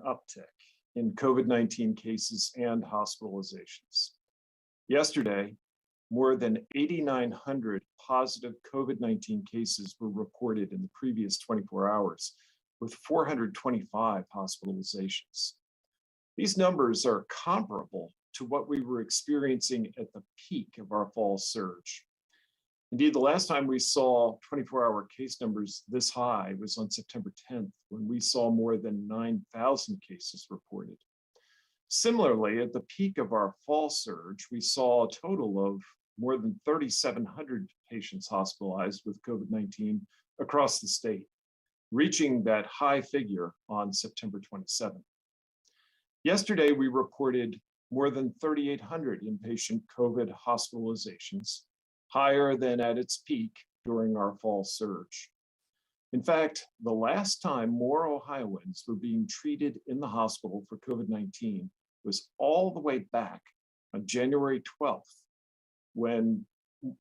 uptick in COVID-19 cases and hospitalizations. Yesterday, more than 8,900 positive COVID-19 cases were reported in the previous 24 hours, with 425 hospitalizations. These numbers are comparable to what we were experiencing at the peak of our fall surge. Indeed, the last time we saw 24-hour case numbers this high was on September 10th, when we saw more than 9,000 cases reported. Similarly, at the peak of our fall surge, we saw a total of more than 3,700 patients hospitalized with COVID-19 across the state, reaching that high figure on September 27th. Yesterday, we reported more than 3,800 inpatient COVID hospitalizations, higher than at its peak during our fall surge. In fact, the last time more Ohioans were being treated in the hospital for COVID-19 was all the way back on January 12th, when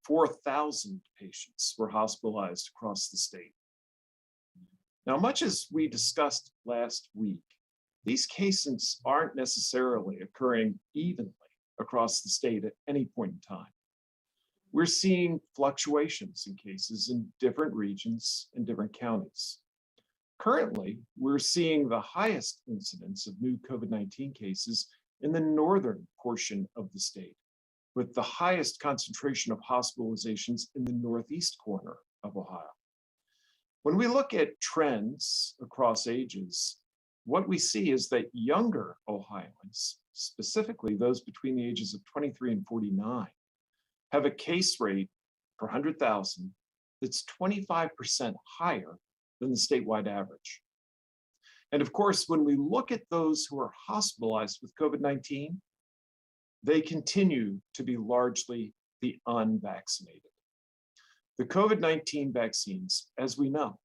4,000 patients were hospitalized across the state. Now, much as we discussed last week, these cases aren't necessarily occurring evenly across the state at any point in time. We're seeing fluctuations in cases in different regions and different counties. Currently, we're seeing the highest incidence of new COVID-19 cases in the northern portion of the state, with the highest concentration of hospitalizations in the northeast corner of Ohio. When we look at trends across ages, what we see is that younger Ohioans, specifically those between the ages of 23 and 49, have a case rate per 100,000 that's 25% higher than the statewide average. And of course, when we look at those who are hospitalized with COVID-19, they continue to be largely the unvaccinated. The COVID-19 vaccines, as we know,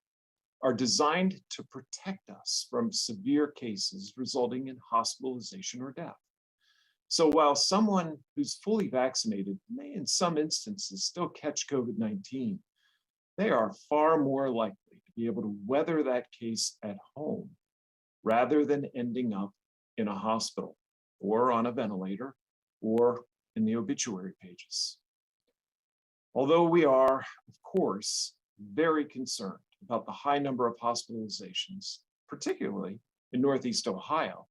are designed to protect us from severe cases resulting in hospitalization or death. So while someone who's fully vaccinated may in some instances still catch COVID-19, they are far more likely to be able to weather that case at home rather than ending up in a hospital or on a ventilator or in the obituary pages. Although we are, of course, very concerned about the high number of hospitalizations, particularly in Northeast Ohio,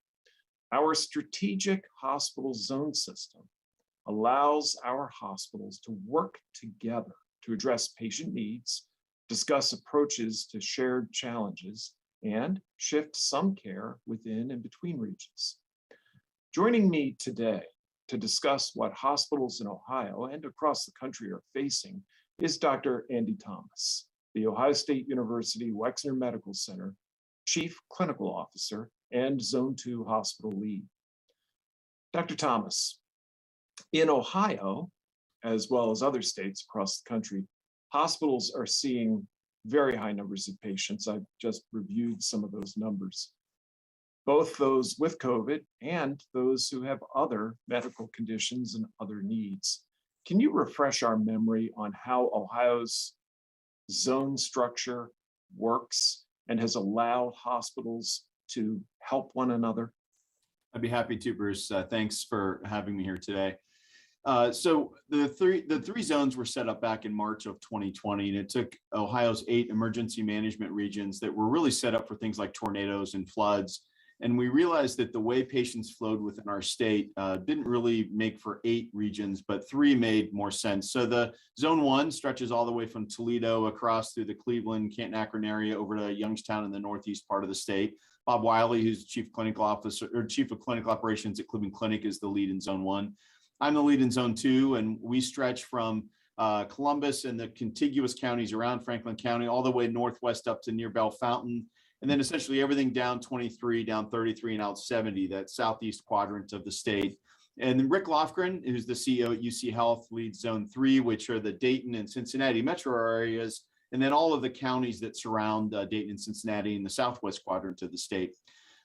our strategic hospital zone system allows our hospitals to work together to address patient needs, discuss approaches to shared challenges, and shift some care within and between regions. Joining me today to discuss what hospitals in Ohio and across the country are facing is Dr. Andy Thomas, the Ohio State University Wexner Medical Center Chief Clinical Officer and Zone 2 Hospital Lead. Dr. Thomas, in Ohio, as well as other states across the country, hospitals are seeing very high numbers of patients. I've just reviewed some of those numbers, both those with COVID and those who have other medical conditions and other needs. Can you refresh our memory on how Ohio's zone structure works and has allowed hospitals to help one another? I'd be happy to, Bruce. Thanks for having me here today. So the three zones were set up back in March of 2020, and it took Ohio's 8 emergency management regions that were really set up for things like tornadoes and floods. And we realized that the way patients flowed within our state didn't really make for 8 regions, but 3 made more sense. So the zone 1 stretches all the way from Toledo across through the Cleveland, Canton-Akron area over to Youngstown in the northeast part of the state. Bob Wiley, who's Chief Clinical Officer or Chief of Clinical Operations at Cleveland Clinic, is the lead in zone 1. I'm the lead in zone 2, and we stretch from Columbus and the contiguous counties around Franklin County all the way northwest up to near Bell Fountain. And then essentially everything down 23, down 33, and out 70, that southeast quadrant of the state. And then Rick Lofgren, who's the CEO at UC Health, leads Zone 3, which are the Dayton and Cincinnati metro areas, and then all of the counties that surround Dayton and Cincinnati in the southwest quadrant of the state.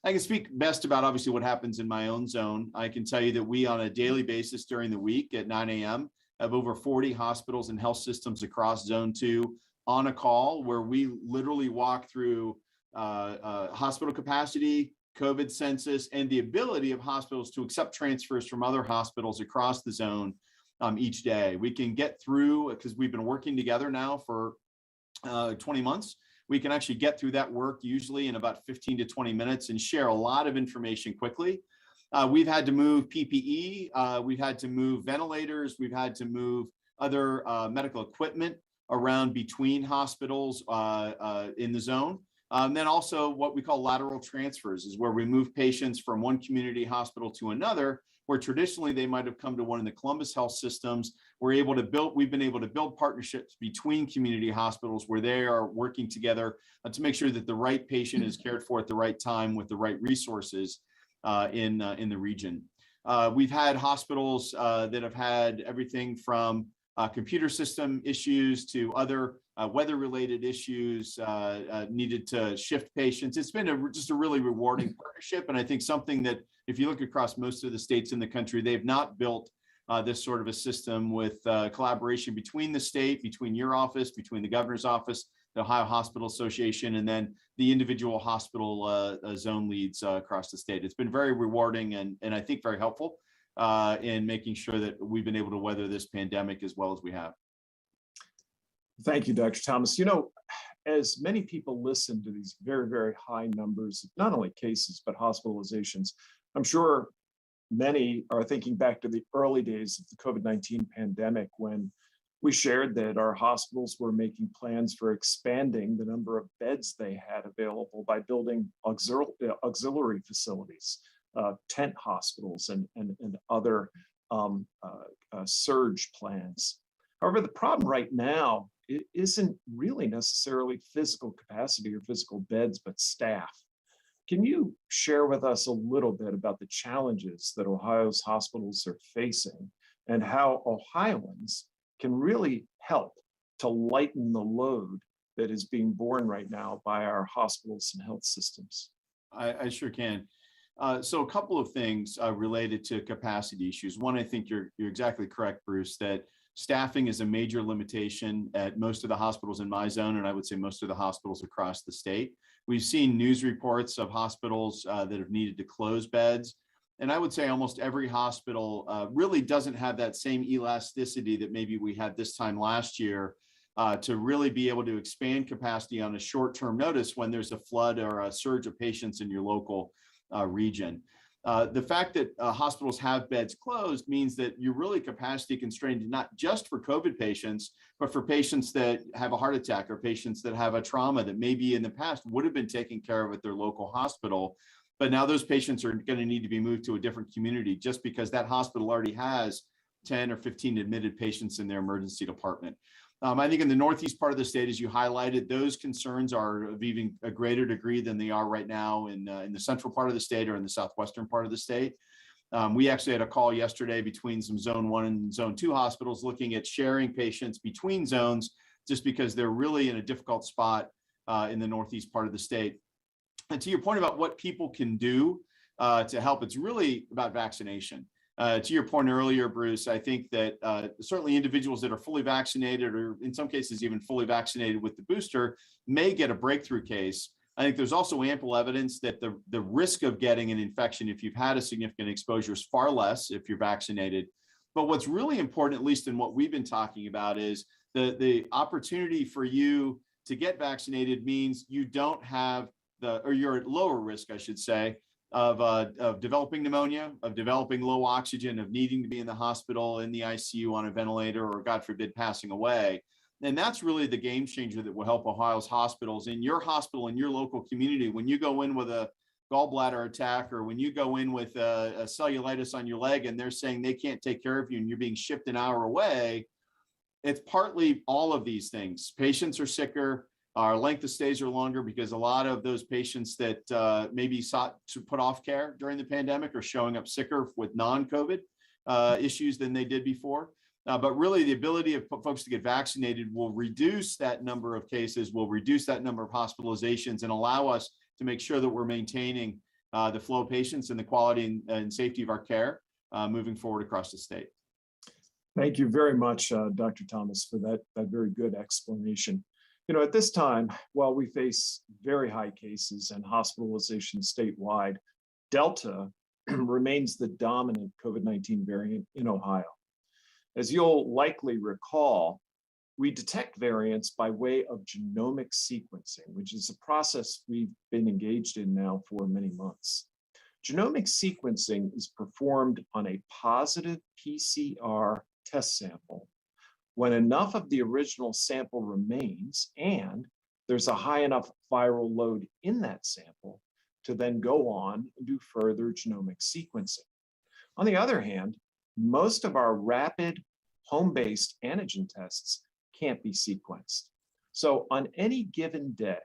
I can speak best about obviously what happens in my own zone. I can tell you that we on a daily basis during the week at 9 a.m. have over 40 hospitals and health systems across Zone 2 on a call where we literally walk through hospital capacity, COVID census, and the ability of hospitals to accept transfers from other hospitals across the zone each day. We can get through, because we've been working together now for 20 months. We can actually get through that work usually in about 15 to 20 minutes and share a lot of information quickly. We've had to move PPE, we've had to move ventilators, we've had to move other medical equipment around between hospitals in the zone. Then also what we call lateral transfers is where we move patients from one community hospital to another, where traditionally they might have come to one of the Columbus health systems. We've been able to build partnerships between community hospitals where they are working together to make sure that the right patient is cared for at the right time with the right resources in the region. We've had hospitals that have had everything from computer system issues to other weather-related issues needed to shift patients. It's been just a really rewarding partnership, and I think something that if you look across most of the states in the country, they've not built this sort of a system with collaboration between the state, between your office, between the governor's office, the Ohio Hospital Association, and then the individual hospital zone leads across the state. It's been very rewarding and I think very helpful in making sure that we've been able to weather this pandemic as well as we have. Thank you, Dr. Thomas. As many people listen to these very, very high numbers, of not only cases, but hospitalizations, I'm sure many are thinking back to the early days of the COVID-19 pandemic when we shared that our hospitals were making plans for expanding the number of beds they had available by building auxiliary facilities, tent hospitals, and other surge plans. However, the problem right now isn't really necessarily physical capacity or physical beds, but staff. Can you share with us a little bit about the challenges that Ohio's hospitals are facing and how Ohioans can really help to lighten the load that is being borne right now by our hospitals and health systems? I sure can. So a couple of things related to capacity issues. One, I think you're exactly correct, Bruce, that staffing is a major limitation at most of the hospitals in my zone, and I would say most of the hospitals across the state. We've seen news reports of hospitals that have needed to close beds. And I would say almost every hospital really doesn't have that same elasticity that maybe we had this time last year to really be able to expand capacity on a short-term notice when there's a flood or a surge of patients in your local region. The fact that hospitals have beds closed means that you're really capacity constrained, not just for COVID patients, but for patients that have a heart attack or patients that have a trauma that maybe in the past would have been taken care of at their local hospital. But now those patients are going to need to be moved to a different community just because that hospital already has 10 or 15 admitted patients in their emergency department. I think in the northeast part of the state, as you highlighted, those concerns are of even a greater degree than they are right now in the central part of the state or in the southwestern part of the state. We actually had a call yesterday between some zone 1 and zone 2 hospitals looking at sharing patients between zones just because they're really in a difficult spot in the northeast part of the state. And to your point about what people can do to help, it's really about vaccination. To your point earlier, Bruce, I think that certainly individuals that are fully vaccinated or in some cases even fully vaccinated with the booster may get a breakthrough case. I think there's also ample evidence that the risk of getting an infection if you've had a significant exposure is far less if you're vaccinated. But what's really important, at least in what we've been talking about, is the opportunity for you to get vaccinated means you don't have or you're at lower risk, I should say, of developing pneumonia, of developing low oxygen, of needing to be in the hospital, in the ICU on a ventilator, or God forbid, passing away. And that's really the game changer that will help Ohio's hospitals. In your hospital, in your local community, when you go in with a gallbladder attack, or when you go in with a cellulitis on your leg and they're saying they can't take care of you and you're being shipped an hour away, it's partly all of these things. Patients are sicker. Our length of stays are longer because a lot of those patients that maybe sought to put off care during the pandemic are showing up sicker with non-COVID issues than they did before. But really the ability of folks to get vaccinated will reduce that number of cases, will reduce that number of hospitalizations, and allow us to make sure that we're maintaining the flow of patients and the quality and safety of our care moving forward across the state. Thank you very much, Dr. Thomas, for that very good explanation. At this time, while we face very high cases and hospitalization statewide, Delta remains the dominant COVID-19 variant in Ohio. As you'll likely recall, we detect variants by way of genomic sequencing, which is a process we've been engaged in now for many months. Genomic sequencing is performed on a positive PCR test sample when enough of the original sample remains and there's a high enough viral load in that sample to then go on and do further genomic sequencing. On the other hand, most of our rapid home-based antigen tests can't be sequenced. So on any given day,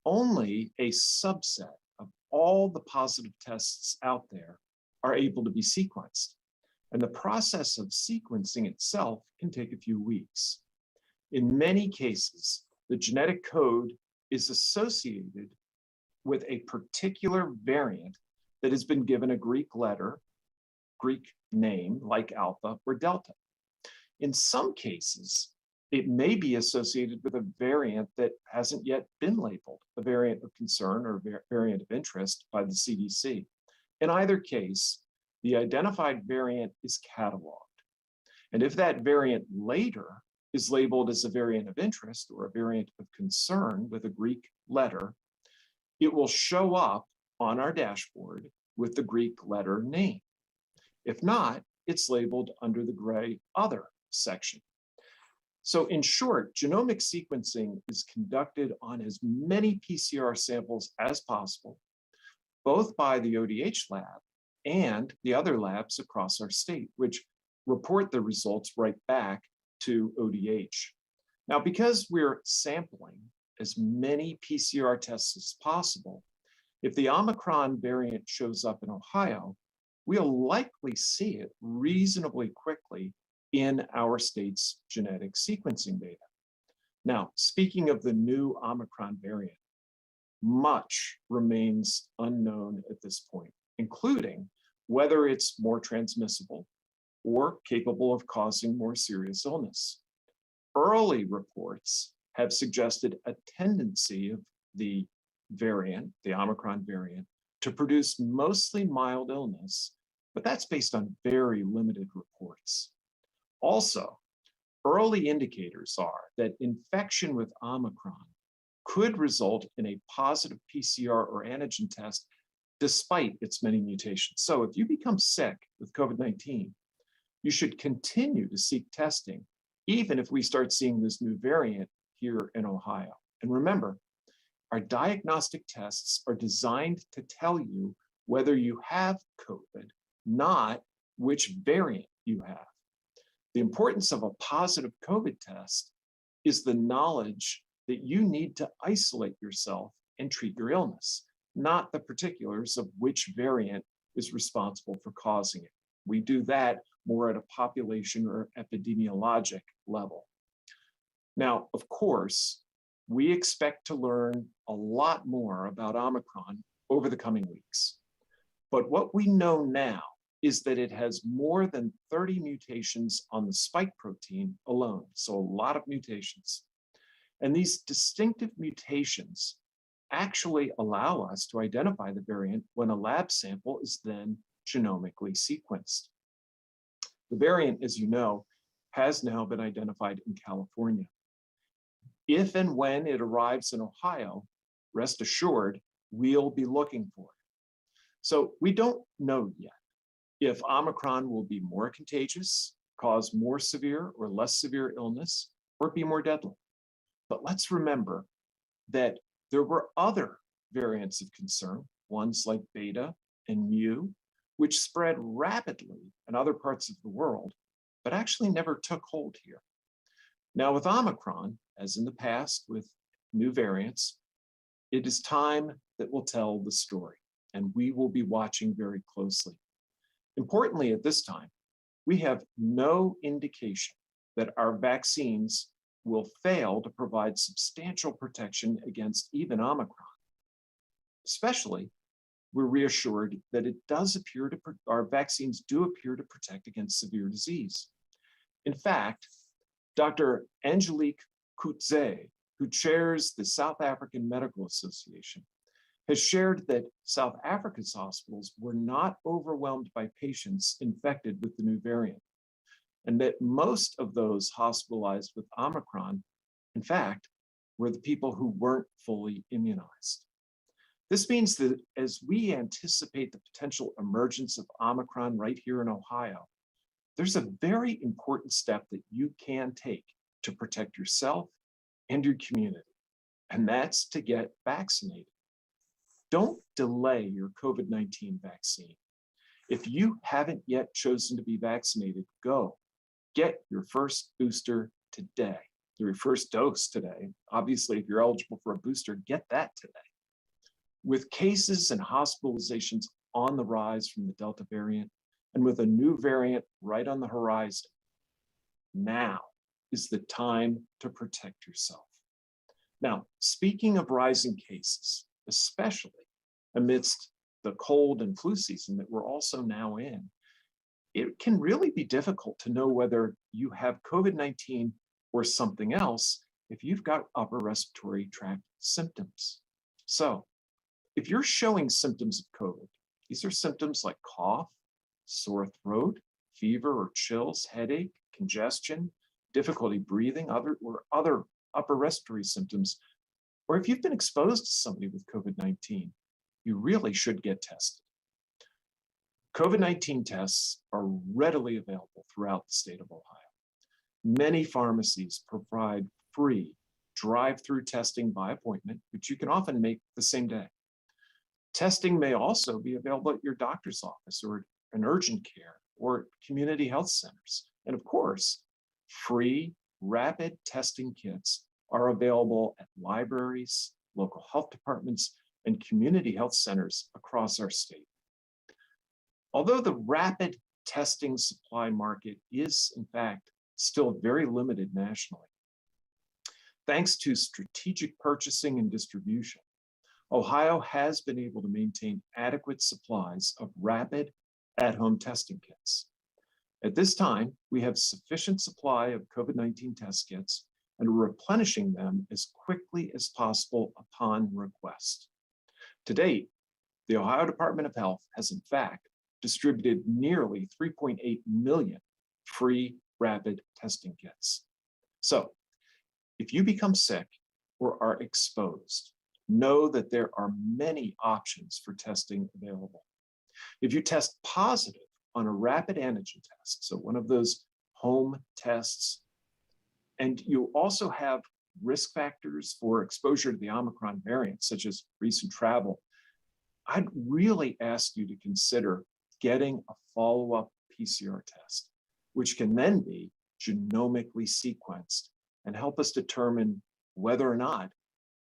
only a subset of all the positive tests out there are able to be sequenced. And the process of sequencing itself can take a few weeks. In many cases, the genetic code is associated with a particular variant that has been given a Greek letter, Greek name like alpha or delta. In some cases, it may be associated with a variant that hasn't yet been labeled, a variant of concern or variant of interest by the CDC. In either case, the identified variant is cataloged. And if that variant later is labeled as a variant of interest or a variant of concern with a Greek letter, it will show up on our dashboard with the Greek letter name. If not, it's labeled under the gray other section. So in short, genomic sequencing is conducted on as many PCR samples as possible, both by the ODH lab and the other labs across our state, which report the results right back to ODH. Now, because we're sampling as many PCR tests as possible, if the Omicron variant shows up in Ohio, we'll likely see it reasonably quickly in our state's genetic sequencing data. Now, speaking of the new Omicron variant, much remains unknown at this point, including whether it's more transmissible or capable of causing more serious illness. Early reports have suggested a tendency of the variant, the Omicron variant, to produce mostly mild illness, but that's based on very limited reports. Also, early indicators are that infection with Omicron could result in a positive PCR or antigen test despite its many mutations. So if you become sick with COVID-19, you should continue to seek testing, even if we start seeing this new variant here in Ohio. And remember, our diagnostic tests are designed to tell you whether you have COVID, not which variant you have. The importance of a positive COVID test is the knowledge that you need to isolate yourself and treat your illness, not the particulars of which variant is responsible for causing it. We do that more at a population or epidemiologic level. Now, of course, we expect to learn a lot more about Omicron over the coming weeks. But what we know now is that it has more than 30 mutations on the spike protein alone, so a lot of mutations. And these distinctive mutations actually allow us to identify the variant when a lab sample is then genomically sequenced. The variant, as you know, has now been identified in California. If and when it arrives in Ohio, rest assured, we'll be looking for it. So we don't know yet if Omicron will be more contagious, cause more severe or less severe illness, or be more deadly. But let's remember that there were other variants of concern, ones like Beta and Mu, which spread rapidly in other parts of the world, but actually never took hold here. Now with Omicron, as in the past with new variants, it is time that will tell the story, and we will be watching very closely. Importantly, at this time, we have no indication that our vaccines will fail to provide substantial protection against even Omicron. Especially, we're reassured that it does appear to, our vaccines do appear to protect against severe disease. In fact, Dr. Angelique Coetzee, who chairs the South African Medical Association, has shared that South Africa's hospitals were not overwhelmed by patients infected with the new variant, and that most of those hospitalized with Omicron, in fact, were the people who weren't fully immunized. This means that as we anticipate the potential emergence of Omicron right here in Ohio, there's a very important step that you can take to protect yourself and your community, and that's to get vaccinated. Don't delay your COVID-19 vaccine. If you haven't yet chosen to be vaccinated, go get your first booster today, your first dose today. Obviously, if you're eligible for a booster, get that today. With cases and hospitalizations on the rise from the Delta variant, and with a new variant right on the horizon, now is the time to protect yourself. Now, speaking of rising cases, especially amidst the cold and flu season that we're also now in, it can really be difficult to know whether you have COVID-19 or something else if you've got upper respiratory tract symptoms. So, if you're showing symptoms of COVID, these are symptoms like cough, sore throat, fever or chills, headache, congestion, difficulty breathing, other upper respiratory symptoms, or if you've been exposed to somebody with COVID-19, you really should get tested. COVID-19 tests are readily available throughout the state of Ohio. Many pharmacies provide free drive-through testing by appointment, which you can often make the same day. Testing may also be available at your doctor's office or an urgent care or community health centers. And of course, free rapid testing kits are available at libraries, local health departments, and community health centers across our state. Although the rapid testing supply market is, in fact, still very limited nationally, thanks to strategic purchasing and distribution, Ohio has been able to maintain adequate supplies of rapid at-home testing kits. At this time, we have sufficient supply of COVID-19 test kits and are replenishing them as quickly as possible upon request. To date, the Ohio Department of Health has in fact distributed nearly 3.8 million free rapid testing kits. So, if you become sick or are exposed, know that there are many options for testing available. If you test positive on a rapid antigen test, so one of those home tests, and you also have risk factors for exposure to the Omicron variant, such as recent travel, I'd really ask you to consider getting a follow-up PCR test, which can then be genomically sequenced and help us determine whether or not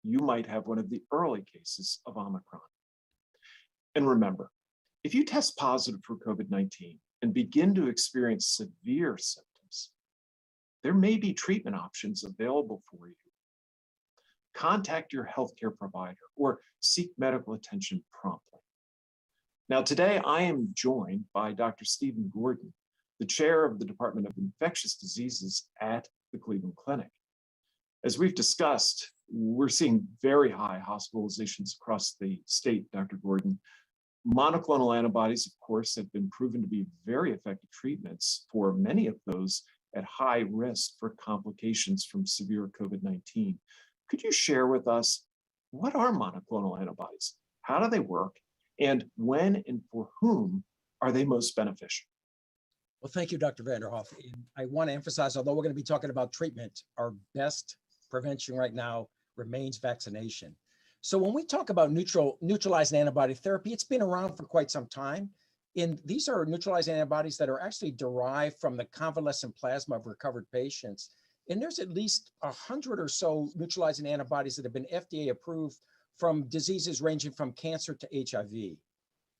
you might have one of the early cases of Omicron. And remember, if you test positive for COVID-19 and begin to experience severe symptoms, there may be treatment options available for you. Contact your healthcare provider or seek medical attention promptly. Now, today I am joined by Dr. Stephen Gordon, the chair of the Department of Infectious Diseases at the Cleveland Clinic. As we've discussed, we're seeing very high hospitalizations across the state, Dr. Gordon. Monoclonal antibodies, of course, have been proven to be very effective treatments for many of those at high risk for complications from severe COVID-19. Could you share with us, what are monoclonal antibodies? How do they work? And when and for whom are they most beneficial? Well, thank you, Dr. Vanderhoff. I want to emphasize, although we're going to be talking about treatment, our best prevention right now remains vaccination. So when we talk about neutralizing antibody therapy, it's been around for quite some time. And these are neutralizing antibodies that are actually derived from the convalescent plasma of recovered patients. And there's at least 100 or so neutralizing antibodies that have been FDA approved from diseases ranging from cancer to HIV.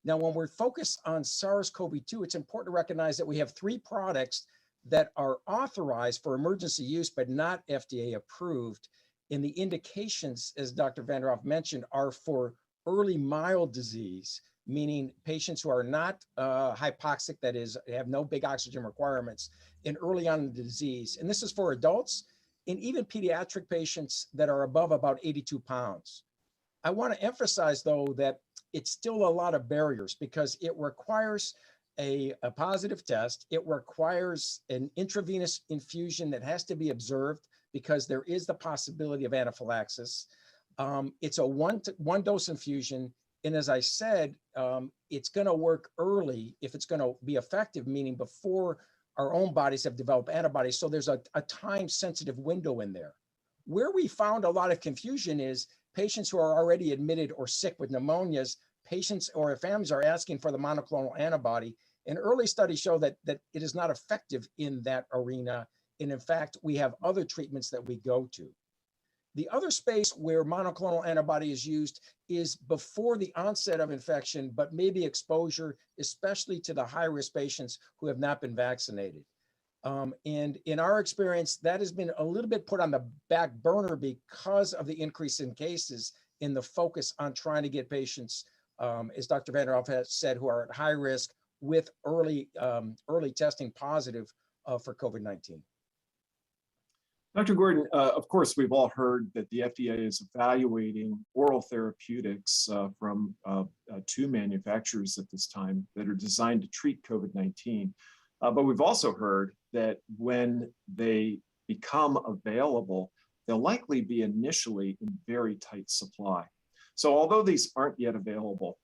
Now, when we're focused on SARS-CoV-2, it's important to recognize that we have 3 products that are authorized for emergency use, but not FDA approved. And the indications, as Dr. Vanderhoff mentioned, are for early mild disease, meaning patients who are not hypoxic, that is, have no big oxygen requirements, and early on in the disease. And this is for adults in even pediatric patients that are above about 82 pounds. I want to emphasize, though, that it's still a lot of barriers because it requires a positive test. It requires an intravenous infusion that has to be observed because there is the possibility of anaphylaxis. It's a one dose infusion. And as I said, it's going to work early if it's going to be effective, meaning before our own bodies have developed antibodies. So there's a time sensitive window in there. Where we found a lot of confusion is patients who are already admitted or sick with pneumonias, patients or families are asking for the monoclonal antibody. And early studies show that it is not effective in that arena. And in fact, we have other treatments that we go to. The other space where monoclonal antibody is used is before the onset of infection, but maybe exposure, especially to the high-risk patients who have not been vaccinated. And in our experience, that has been a little bit put on the back burner because of the increase in cases in the focus on trying to get patients, as Dr. Vanderhoff has said, who are at high risk with early testing positive for COVID-19. Dr. Gordon, of course, we've all heard that the FDA is evaluating oral therapeutics from two manufacturers at this time that are designed to treat COVID-19. But we've also heard that when they become available, they'll likely be initially in very tight supply. So although these aren't yet available,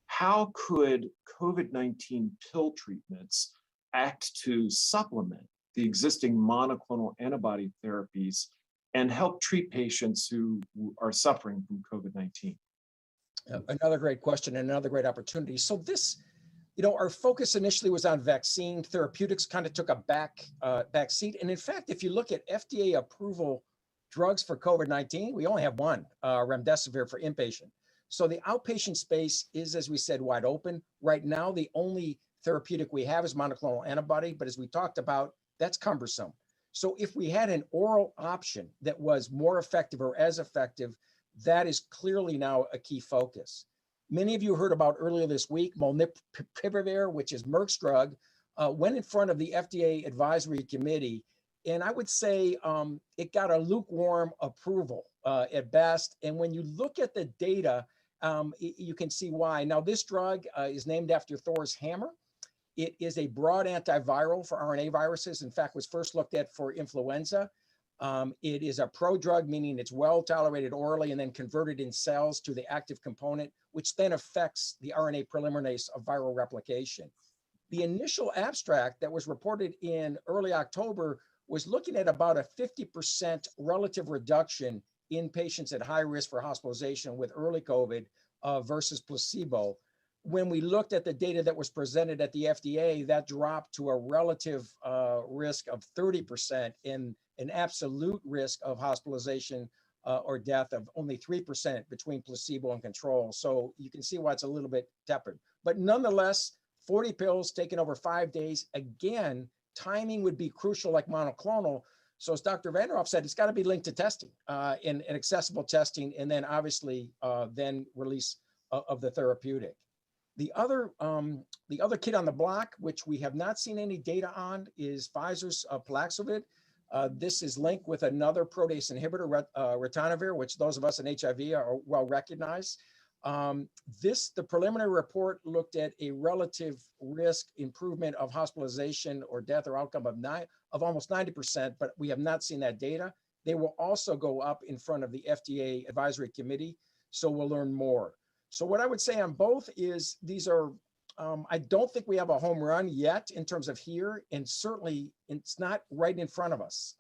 how could COVID-19 pill treatments act to supplement the existing monoclonal antibody therapies and help treat patients who are suffering from COVID-19? Another great question and another great opportunity. So this, our focus initially was on vaccine. Therapeutics kind of took a back seat. And in fact, if you look at FDA approval drugs for COVID-19, we only have one, remdesivir for inpatient. So the outpatient space is, as we said, wide open. Right now, the only therapeutic we have is monoclonal antibody, but as we talked about, that's cumbersome. So if we had an oral option that was more effective or as effective, that is clearly now a key focus. Many of you heard about earlier this week, molnupiravir, which is Merck's drug, went in front of the FDA advisory committee. And I would say it got a lukewarm approval at best. And when you look at the data, you can see why. Now, this drug is named after Thor's hammer. It is a broad antiviral for RNA viruses. In fact, was first looked at for influenza. It is a prodrug, meaning it's well tolerated orally and then converted in cells to the active component, which then affects the RNA polymerase of viral replication. The initial abstract that was reported in early October was looking at about a 50% relative reduction in patients at high risk for hospitalization with early COVID versus placebo. When we looked at the data that was presented at the FDA, that dropped to a relative risk of 30% in an absolute risk of hospitalization or death of only 3% between placebo and control. So you can see why it's a little bit tepid. But nonetheless, 40 pills taken over 5 days. Again, timing would be crucial like monoclonal. So as Dr. Vanderhoff said, it's got to be linked to testing and accessible testing, and then obviously then release of the therapeutic. The other kid on the block, which we have not seen any data on, is Pfizer's Paxlovid. This is linked with another protease inhibitor, ritonavir, which those of us in HIV are well recognized. The preliminary report looked at a relative risk improvement of hospitalization or death or outcome of almost 90%, but we have not seen that data. They will also go up in front of the FDA advisory committee, so we'll learn more. So what I would say on both is these are, I don't think we have a home run yet in terms of here, and certainly it's not right in front of us.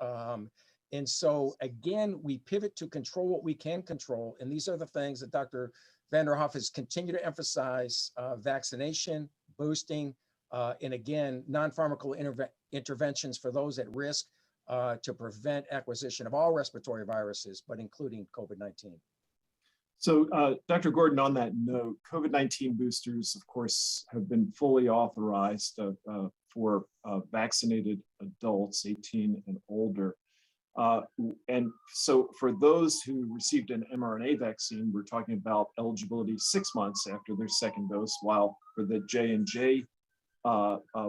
And so again, we pivot to control what we can control. And these are the things that Dr. Vanderhoff has continued to emphasize: vaccination, boosting, and again, non-pharmacological interventions for those at risk to prevent acquisition of all respiratory viruses, but including COVID-19. So Dr. Gordon, on that note, COVID-19 boosters, of course, have been fully authorized for vaccinated adults 18 and older. And so for those who received an mRNA vaccine, we're talking about eligibility 6 months after their second dose, while for the J&J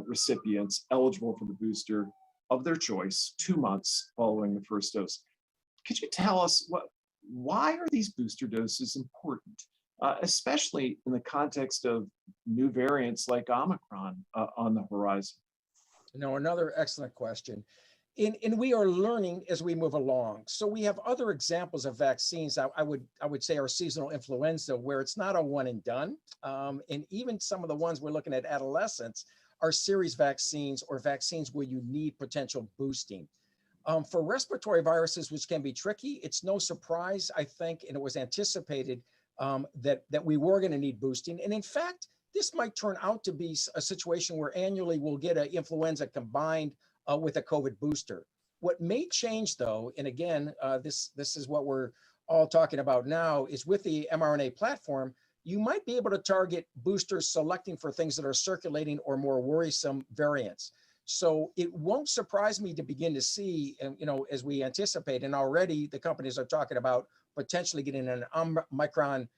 recipients eligible for the booster, of their choice 2 months following the first dose. Could you tell us why are these booster doses important, especially in the context of new variants like Omicron on the horizon? Another excellent question. And we are learning as we move along. So we have other examples of vaccines. I would say our seasonal influenza, where it's not a one and done. And even some of the ones we're looking at adolescents are series vaccines or vaccines where you need potential boosting. For respiratory viruses, which can be tricky, it's no surprise, I think, and it was anticipated that we were going to need boosting. And in fact, this might turn out to be a situation where annually we'll get an influenza combined with a COVID booster. What may change, though, and again, this is what we're all talking about now, is with the mRNA platform, you might be able to target boosters selecting for things that are circulating or more worrisome variants. So it won't surprise me to begin to see, as we anticipate, and already the companies are talking about potentially getting an Omicron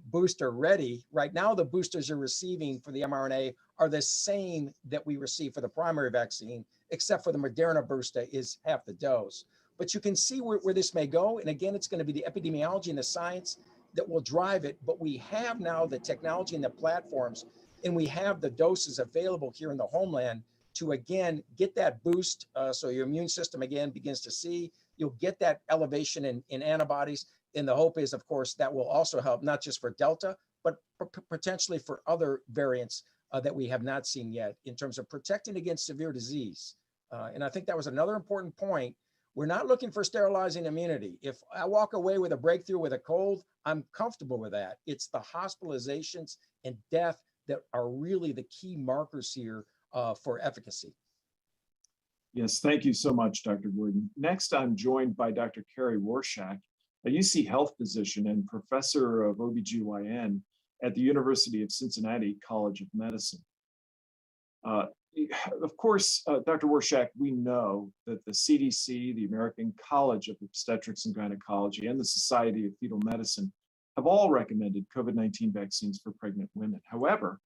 booster ready. Right now, the boosters you're receiving for the mRNA are the same that we receive for the primary vaccine, except for the Moderna booster is half the dose. But you can see where this may go. And again, it's going to be the epidemiology and the science that will drive it. But we have now the technology and the platforms, and we have the doses available here in the homeland to, again, get that boost. So your immune system, again, begins to see. You'll get that elevation in antibodies. And the hope is, of course, that will also help not just for Delta, but potentially for other variants that we have not seen yet in terms of protecting against severe disease. And I think that was another important point. We're not looking for sterilizing immunity. If I walk away with a breakthrough with a cold, I'm comfortable with that. It's the hospitalizations and death that are really the key markers here for efficacy. Yes, thank you so much, Dr. Gordon. Next, I'm joined by Dr. Carrie Warshak, a UC Health physician and professor of OBGYN at the University of Cincinnati College of Medicine. Of course, Dr. Warshak, we know that the CDC, the American College of Obstetrics and Gynecology, and the Society of Fetal Medicine have all recommended COVID-19 vaccines for pregnant women. However,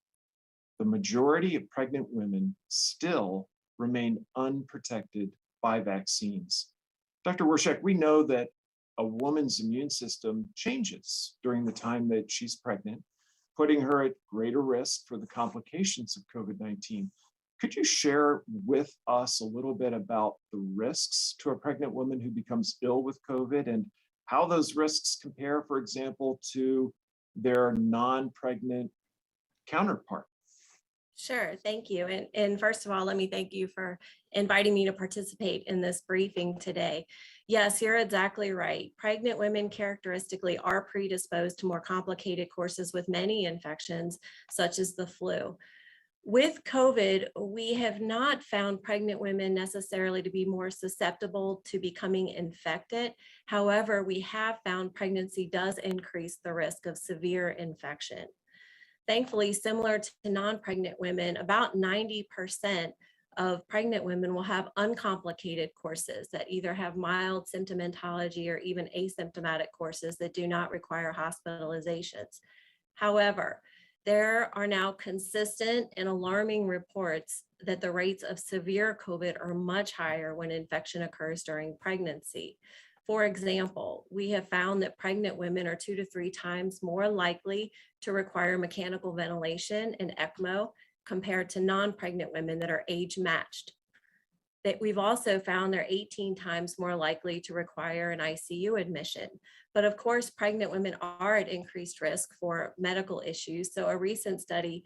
the majority of pregnant women still remain unprotected by vaccines. Dr. Warshak, we know that a woman's immune system changes during the time that she's pregnant, putting her at greater risk for the complications of COVID-19. Could you share with us a little bit about the risks to a pregnant woman who becomes ill with COVID and how those risks compare, for example, to their non-pregnant counterpart? Sure, thank you. And first of all, let me thank you for inviting me to participate in this briefing today. Yes, you're exactly right. Pregnant women characteristically are predisposed to more complicated courses with many infections, such as the flu. With COVID, we have not found pregnant women necessarily to be more susceptible to becoming infected. However, we have found pregnancy does increase the risk of severe infection. Thankfully, similar to non-pregnant women, about 90% of pregnant women will have uncomplicated courses that either have mild symptomatology or even asymptomatic courses that do not require hospitalizations. However, there are now consistent and alarming reports that the rates of severe COVID are much higher when infection occurs during pregnancy. For example, we have found that pregnant women are 2 to 3 times more likely to require mechanical ventilation and ECMO compared to non-pregnant women that are age matched. That we've also found they're 18 times more likely to require an ICU admission. But of course, pregnant women are at increased risk for medical issues. So a recent study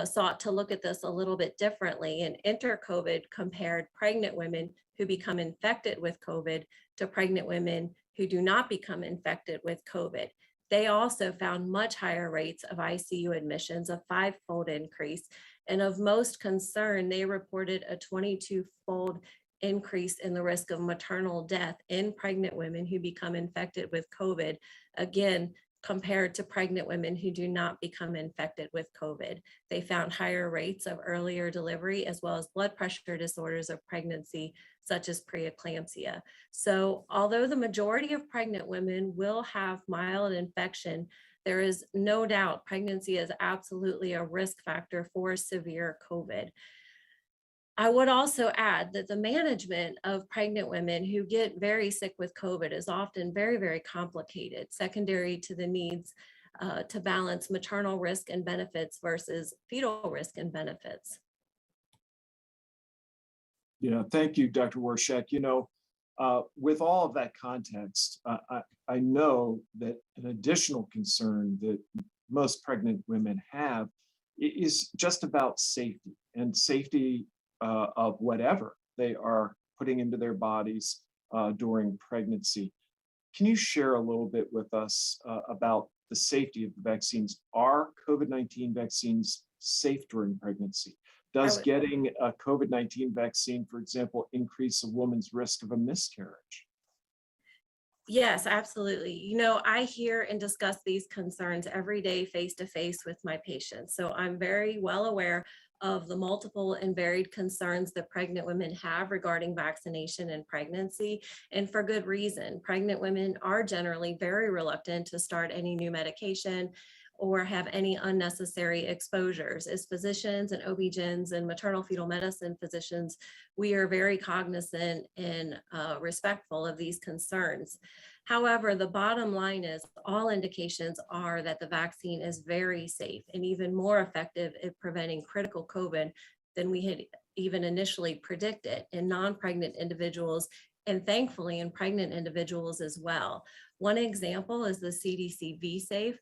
sought to look at this a little bit differently, and InterCovid compared pregnant women who become infected with COVID to pregnant women who do not become infected with COVID. They also found much higher rates of ICU admissions, a 5-fold increase. And of most concern, they reported a 22-fold increase in the risk of maternal death in pregnant women who become infected with COVID, again, compared to pregnant women who do not become infected with COVID. They found higher rates of earlier delivery as well as blood pressure disorders of pregnancy, such as preeclampsia. So although the majority of pregnant women will have mild infection, there is no doubt pregnancy is absolutely a risk factor for severe COVID. I would also add that the management of pregnant women who get very sick with COVID is often very, very complicated, secondary to the needs to balance maternal risk and benefits versus fetal risk and benefits. Yeah, thank you, Dr. Warshak. With all of that context, I know that an additional concern that most pregnant women have is just about safety and safety of whatever they are putting into their bodies during pregnancy. Can you share a little bit with us about the safety of the vaccines? Are COVID-19 vaccines safe during pregnancy? Does getting a COVID-19 vaccine, for example, increase a woman's risk of a miscarriage? Yes, absolutely. I hear and discuss these concerns every day face to face with my patients. So I'm very well aware of the multiple and varied concerns that pregnant women have regarding vaccination and pregnancy, and for good reason. Pregnant women are generally very reluctant to start any new medication or have any unnecessary exposures. As physicians and OB-GYNs and maternal fetal medicine physicians, we are very cognizant and respectful of these concerns. However, the bottom line is all indications are that the vaccine is very safe and even more effective at preventing critical COVID than we had even initially predicted in non-pregnant individuals, and thankfully in pregnant individuals as well. One example is the CDC V-Safe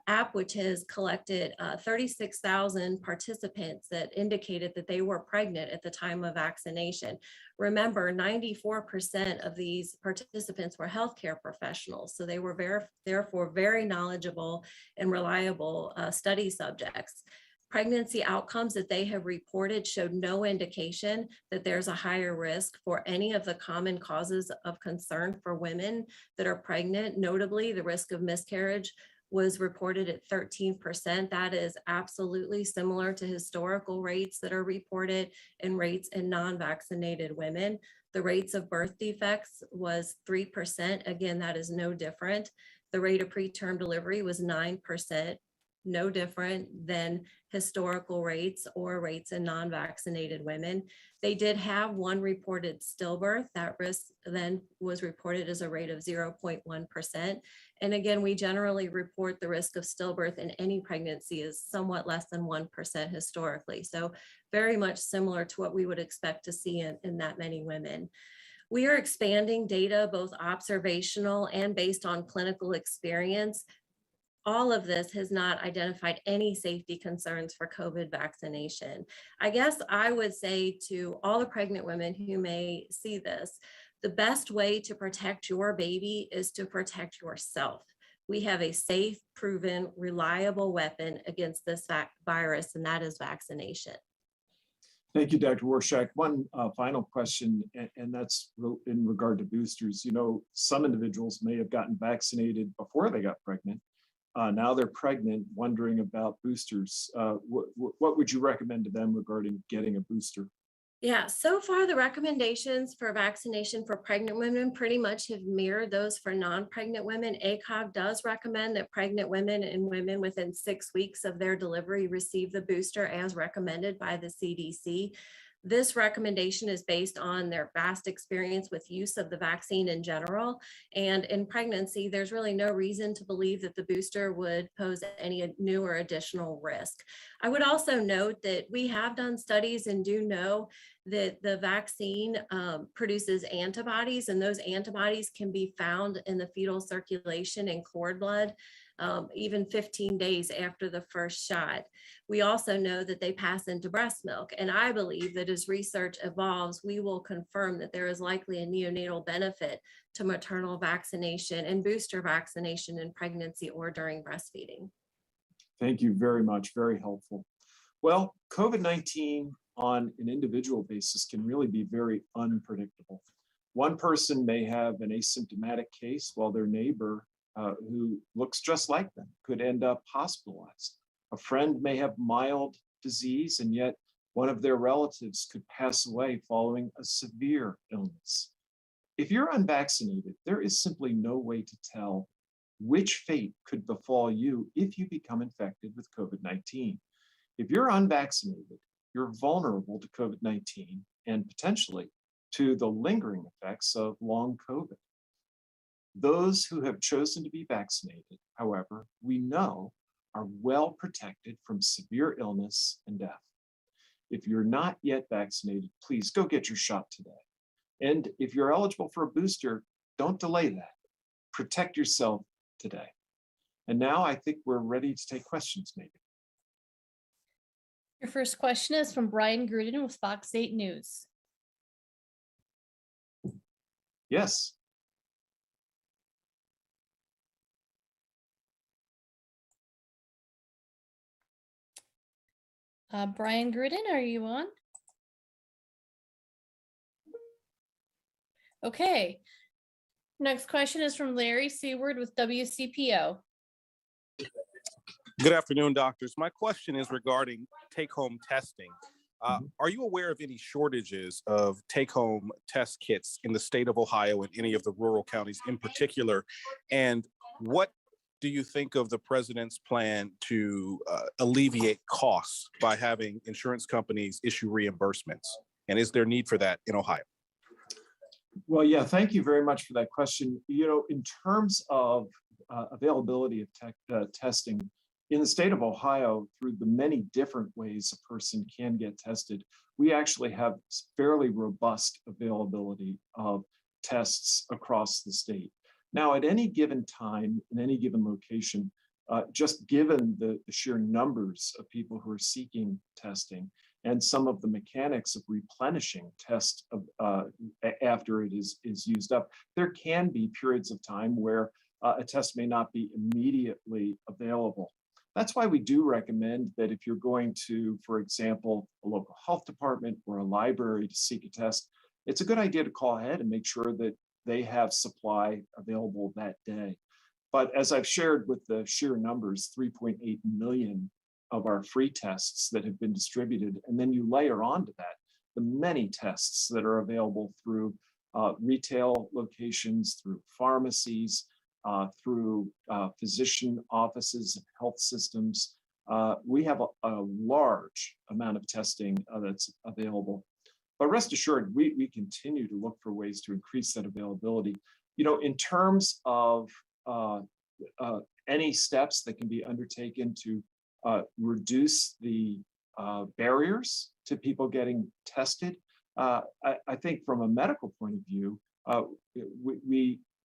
app, which has collected 36,000 participants that indicated that they were pregnant at the time of vaccination. Remember, 94% of these participants were healthcare professionals, so they were therefore very knowledgeable and reliable study subjects. Pregnancy outcomes that they have reported showed no indication that there's a higher risk for any of the common causes of concern for women that are pregnant. Notably, the risk of miscarriage was reported at 13%. That is absolutely similar to historical rates that are reported and rates in non-vaccinated women. The rates of birth defects was 3%. Again, that is no different. The rate of preterm delivery was 9%, no different than historical rates or rates in non-vaccinated women. They did have one reported stillbirth. That risk then was reported as a rate of 0.1%. And again, we generally report the risk of stillbirth in any pregnancy is somewhat less than 1% historically. So very much similar to what we would expect to see in that many women. We are expanding data, both observational and based on clinical experience. All of this has not identified any safety concerns for COVID vaccination. I guess I would say to all the pregnant women who may see this, the best way to protect your baby is to protect yourself. We have a safe, proven, reliable weapon against this virus, and that is vaccination. Thank you, Dr. Warshak. One final question, and that's in regard to boosters. Some individuals may have gotten vaccinated before they got pregnant. Now they're pregnant, wondering about boosters. What would you recommend to them regarding getting a booster? Yeah, so far the recommendations for vaccination for pregnant women pretty much have mirrored those for non-pregnant women. ACOG does recommend that pregnant women and women within 6 weeks of their delivery receive the booster as recommended by the CDC. This recommendation is based on their vast experience with use of the vaccine in general. And in pregnancy, there's really no reason to believe that the booster would pose any new or additional risk. I would also note that we have done studies and do know that the vaccine produces antibodies, and those antibodies can be found in the fetal circulation and cord blood. Even 15 days after the first shot. We also know that they pass into breast milk. And I believe that as research evolves, we will confirm that there is likely a neonatal benefit to maternal vaccination and booster vaccination in pregnancy or during breastfeeding. Thank you very much, very helpful. Well, COVID-19 on an individual basis can really be very unpredictable. One person may have an asymptomatic case while their neighbor who looks just like them could end up hospitalized. A friend may have mild disease, and yet one of their relatives could pass away following a severe illness. If you're unvaccinated, there is simply no way to tell which fate could befall you if you become infected with COVID-19. If you're unvaccinated, you're vulnerable to COVID-19 and potentially to the lingering effects of long COVID. Those who have chosen to be vaccinated, however, we know are well protected from severe illness and death. If you're not yet vaccinated, please go get your shot today. And if you're eligible for a booster, don't delay that. Protect yourself today. And now I think we're ready to take questions, maybe. Your first question is from Brian Gruden with Fox 8 News. Yes. Brian Gruden, are you on? Okay. Next question is from Larry Seward with WCPO. Good afternoon, doctors. My question is regarding take-home testing. Are you aware of any shortages of take-home test kits in the state of Ohio and any of the rural counties in particular? And what do you think of the president's plan to alleviate costs by having insurance companies issue reimbursements? And is there need for that in Ohio? Well, yeah, thank you very much for that question. You know, in terms of availability of testing in the state of Ohio, through the many different ways a person can get tested, we actually have fairly robust availability of tests across the state. Now, at any given time, in any given location, just given the sheer numbers of people who are seeking testing and some of the mechanics of replenishing tests after it is used up, there can be periods of time where a test may not be immediately available. That's why we do recommend that if you're going to, for example, a local health department or a library to seek a test, it's a good idea to call ahead and make sure that they have supply available that day. But as I've shared with the sheer numbers, 3.8 million of our free tests that have been distributed, and then you layer onto that the many tests that are available through retail locations, through pharmacies, through physician offices, health systems. We have a large amount of testing that's available. But rest assured, we continue to look for ways to increase that availability. You know, in terms of any steps that can be undertaken to reduce the barriers to people getting tested, I think from a medical point of view,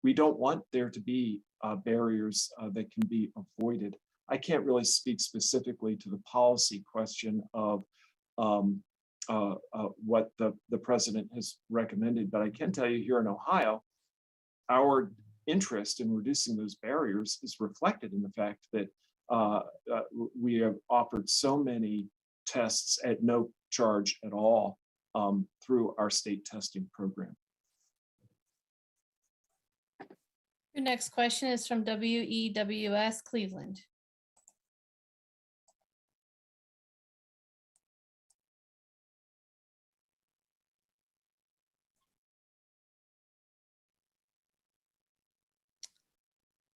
we don't want there to be barriers that can be avoided. I can't really speak specifically to the policy question of what the president has recommended, but I can tell you here in Ohio, our interest in reducing those barriers is reflected in the fact that we have offered so many tests at no charge at all through our state testing program. Your next question is from WEWS Cleveland.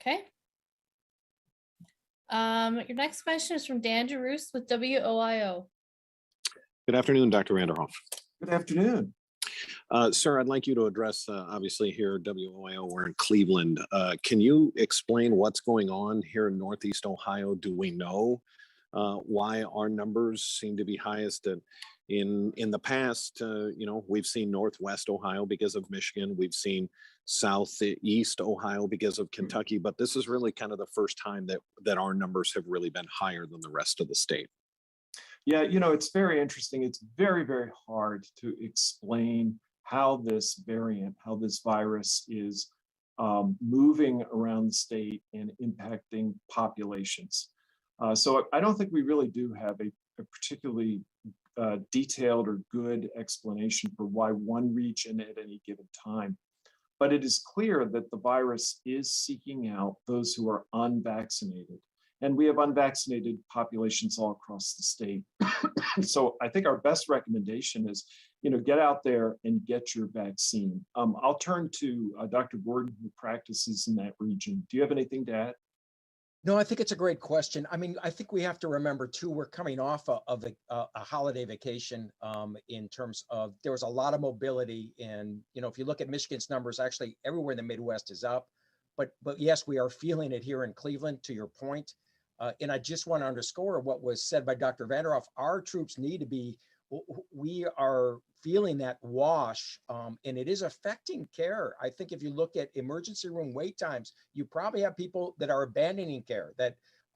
Okay. Your next question is from Dan DeRoos with WOIO. Good afternoon, Dr. Vanderhoff. Good afternoon. Sir, I'd like you to address, obviously here at WOIO, we're in Cleveland. Can you explain what's going on here in Northeast Ohio? Do we know why our numbers seem to be highest? In the past, you know, we've seen Northwest Ohio because of Michigan. We've seen Southeast Ohio because of Kentucky, but this is really kind of the first time that our numbers have really been higher than the rest of the state. Yeah, you know, it's very interesting. It's very, very hard to explain how this variant, how this virus is moving around the state and impacting populations. So I don't think we really do have a particularly detailed or good explanation for why one region at any given time. But it is clear that the virus is seeking out those who are unvaccinated. And we have unvaccinated populations all across the state. So I think our best recommendation is, you know, get out there and get your vaccine. I'll turn to Dr. Gordon, who practices in that region. Do you have anything to add? No, I think it's a great question. I mean, I think we have to remember too, we're coming off of a holiday vacation in terms of there was a lot of mobility. And, if you look at Michigan's numbers, actually everywhere in the Midwest is up. But yes, we are feeling it here in Cleveland, to your point. And I just want to underscore what was said by Dr. Vanderhoff. Our troops need to be, we are feeling that wash, and it is affecting care. I think if you look at emergency room wait times, you probably have people that are abandoning care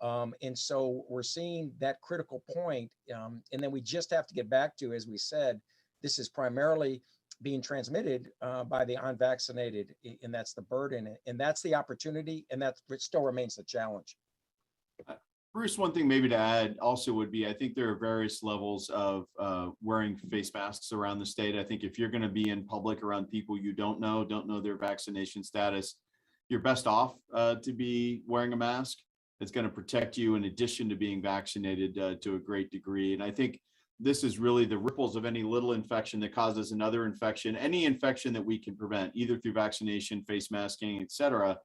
and so we're seeing that critical point. And then we just have to get back to, as we said, this is primarily being transmitted by the unvaccinated, and that's the burden, and that's the opportunity, and that still remains the challenge. Bruce, one thing maybe to add also would be, I think there are various levels of wearing face masks around the state. I think if you're going to be in public around people you don't know their vaccination status, you're best off to be wearing a mask. It's going to protect you in addition to being vaccinated to a great degree. And I think this is really the ripples of any little infection that causes another infection, any infection that we can prevent, either through vaccination, face masking, et cetera.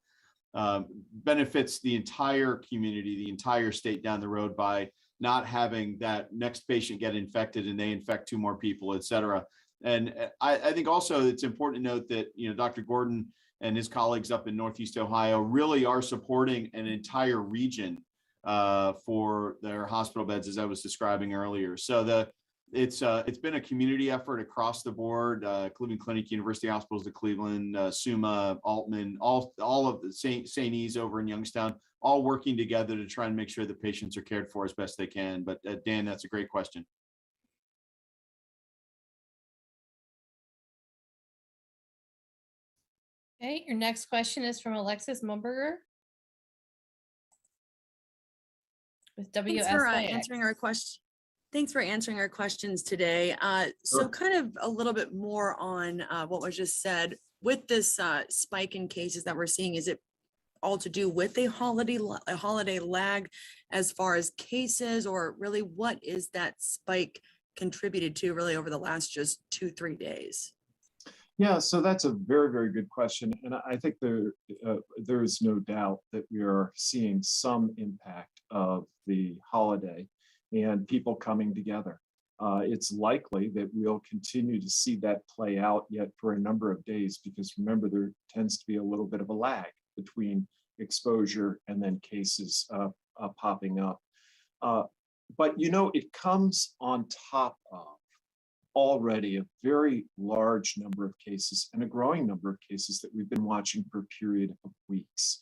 Benefits the entire community, the entire state down the road by not having that next patient get infected and they infect 2 more people, et cetera. And I think also it's important to note that, Dr. Gordon and his colleagues up in Northeast Ohio really are supporting an entire region for their hospital beds, as I was describing earlier. So it's been a community effort across the board. Cleveland Clinic, University Hospitals of Cleveland, SUMA, Altman, all of the St. E's over in Youngstown, all working together to try and make sure that patients are cared for as best they can. But Dan, that's a great question. Okay, your next question is from Alexis Mumberger with Thanks for WSIX. answering our question. Thanks for answering our questions today. So kind of a little bit more on what was just said with this spike in cases that we're seeing. Is it all to do with a holiday lag as far as cases, or really what is that spike contributed to really over the last just 2-3 days? Yeah, so that's a very, very good question. And I think there is no doubt that we are seeing some impact of the holiday and people coming together. It's likely that we'll continue to see that play out yet for a number of days, because remember, there tends to be a little bit of a lag between exposure and then cases popping up. But it comes on top of already a very large number of cases and a growing number of cases that we've been watching for a period of weeks.